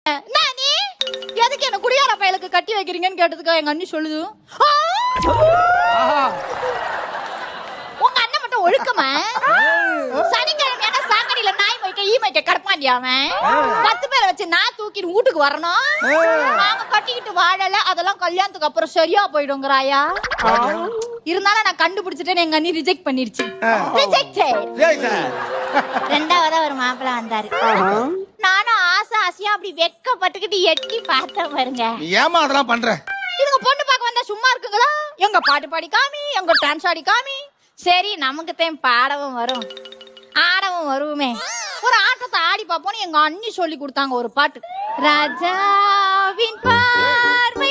நானே எதுக்கு என்ன குடியார பயலுக்கு கட்டி வைக்கிறீங்கன்னு கேட்டதுக்கு எங்க அண்ணி சொல்லுது, உங்க அண்ணன் மட்டும் ஒழுக்கமா சனிக்கிழமை சாக்கடியில நாய் வைக்க ஈ வைக்க கடப்பாண்டி அவன் 10 பேரை வச்சு நான் தூக்கிட்டு வீட்டுக்கு வரணும். நாங்க கட்டிக்கிட்டு வாழல, அதெல்லாம் கல்யாணத்துக்கு அப்புறம் சரியா போயிடுங்கிறாயா. இருந்தாலும் நான் கண்டுபிடிச்சிட்டேன், எங்க அண்ணி ரிஜெக்ட் பண்ணிருச்சு. ரெண்டாவதா ஒரு மாப்பிள்ள வந்தாரு. நானும் ஆசையா அப்படி வெக்கப்பட்டுக்கிட்டு எட்டி பார்த்தேன் பாருங்க. ஏமா அதெல்லாம் பண்ற? இதுங்க பொண்ணு பார்க்க வந்தா சும்மா இருக்குங்களா? எங்க பாட்டு பாடி காமி, எங்க டான்ஸ் ஆடி காமி. சரி நமக்கு தான் பாடவும் வரும் ஆடவும் வருவோமே, ஒரு ஆட்டத்தை ஆடி பார்ப்போம்னு எங்க அண்ணி சொல்லி கொடுத்தாங்க ஒரு பாட்டு. ராஜாவின் பார்வை